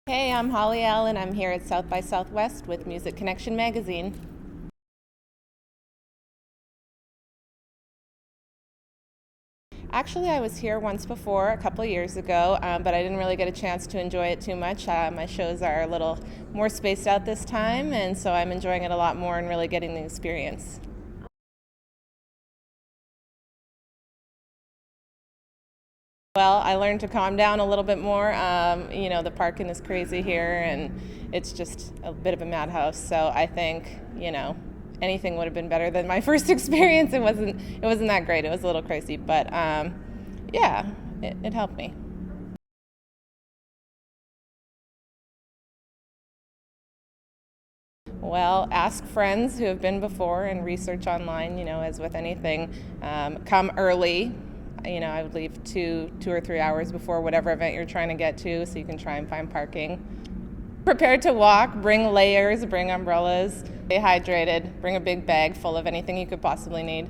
Hey, I'm Holly Elle, and I'm here at South by Southwest with Music Connection magazine. Actually, I was here once before, a couple of years ago, but I didn't really get a chance to enjoy it too much. My shows are a little more spaced out this time, and so I'm enjoying it a lot more and really getting the experience. Well, I learned to calm down a little bit more. The parking is crazy here, and it's just a bit of a madhouse. So I think, anything would have been better than my first experience. It wasn't that great. It was a little crazy, but yeah, it helped me. Well, ask friends who have been before and research online, as with anything. Come early. I would leave two or 3 hours before whatever event you're trying to get to so you can try and find parking. Prepared to walk, bring layers, bring umbrellas, stay hydrated, bring a big bag full of anything you could possibly need.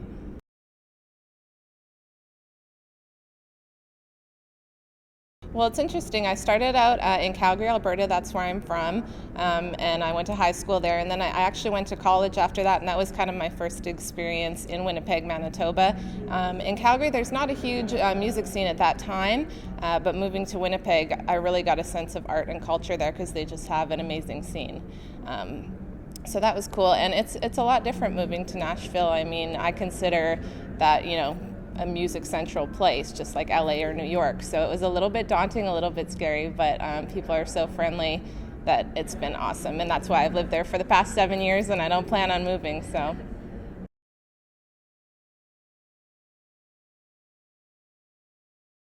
Well, it's interesting. I started out in Calgary, Alberta. That's where I'm from, and I went to high school there. And then I actually went to college after that, and that was kind of my first experience in Winnipeg, Manitoba. In Calgary, there's not a huge music scene at that time, but moving to Winnipeg, I really got a sense of art and culture there because they just have an amazing scene. So that was cool, and it's a lot different moving to Nashville. I mean, I consider that a music central place, just like LA or New York. So it was a little bit daunting, a little bit scary, but people are so friendly that it's been awesome. And that's why I've lived there for the past 7 years, and I don't plan on moving. So.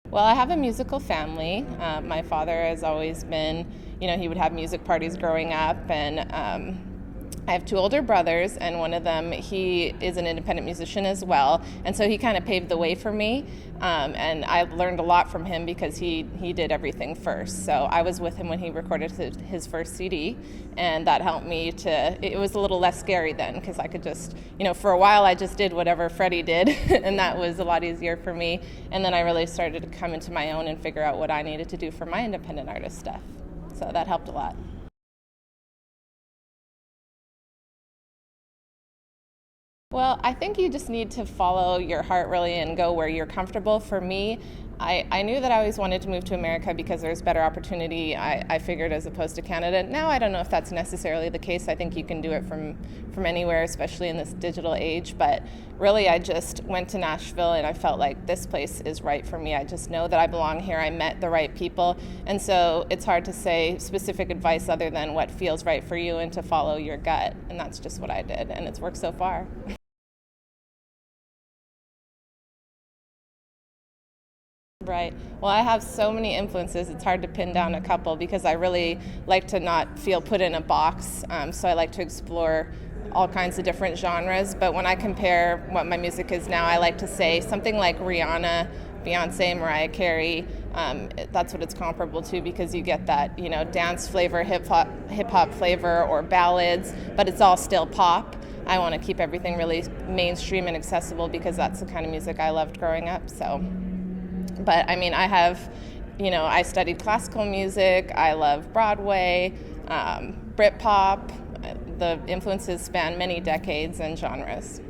Well, I have a musical family. My father has always been, he would have music parties growing up, and I have two older brothers, and one of them, he is an independent musician as well, and so he kind of paved the way for me, and I learned a lot from him because he did everything first. So I was with him when he recorded his first CD, and that helped me it was a little less scary then because I could just, for a while I just did whatever Freddie did, and that was a lot easier for me, and then I really started to come into my own and figure out what I needed to do for my independent artist stuff, so that helped a lot. Well, I think you just need to follow your heart really and go where you're comfortable. For me, I knew that I always wanted to move to America because there's better opportunity, I figured, as opposed to Canada. Now I don't know if that's necessarily the case. I think you can do it from anywhere, especially in this digital age. But really, I just went to Nashville and I felt like this place is right for me. I just know that I belong here. I met the right people. And so it's hard to say specific advice other than what feels right for you and to follow your gut. And that's just what I did. And it's worked so far. Right. Well, I have so many influences, it's hard to pin down a couple because I really like to not feel put in a box. So I like to explore all kinds of different genres. But when I compare what my music is now, I like to say something like Rihanna, Beyonce, Mariah Carey. That's what it's comparable to because you get that, dance flavor, hip hop flavor, or ballads, but it's all still pop. I want to keep everything really mainstream and accessible because that's the kind of music I loved growing up. So. But I mean, I studied classical music. I love Broadway, Britpop. The influences span many decades and genres.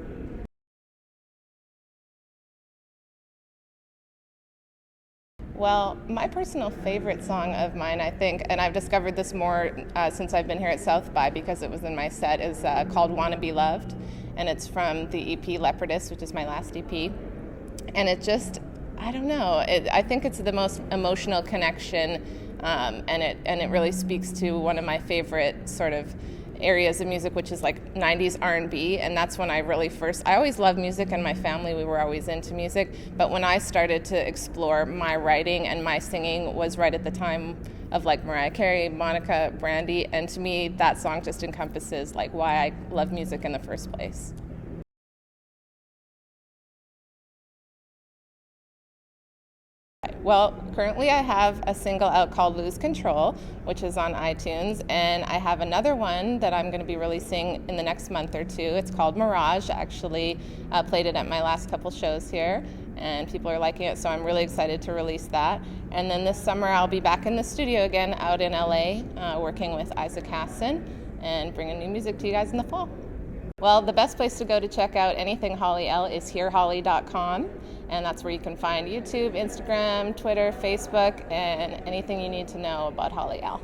Well, my personal favorite song of mine, I think, and I've discovered this more since I've been here at South by because it was in my set, is called Wanna Be Loved. And it's from the EP Leopardess, which is my last EP. And it just, I don't know. I think it's the most emotional connection, and it really speaks to one of my favorite sort of areas of music, which is like 90s R&B, and that's when I always loved music, and my family, we were always into music, but when I started to explore my writing and my singing was right at the time of like Mariah Carey, Monica, Brandy, and to me that song just encompasses like why I love music in the first place. Well, currently I have a single out called Lose Control, which is on iTunes, and I have another one that I'm going to be releasing in the next month or two. It's called Mirage. I actually played it at my last couple shows here, and people are liking it, so I'm really excited to release that. And then this summer I'll be back in the studio again out in LA, working with Isaac Hassan and bringing new music to you guys in the fall. Well, the best place to go to check out anything Holly Elle is hearholly.com, and that's where you can find YouTube, Instagram, Twitter, Facebook, and anything you need to know about Holly Elle.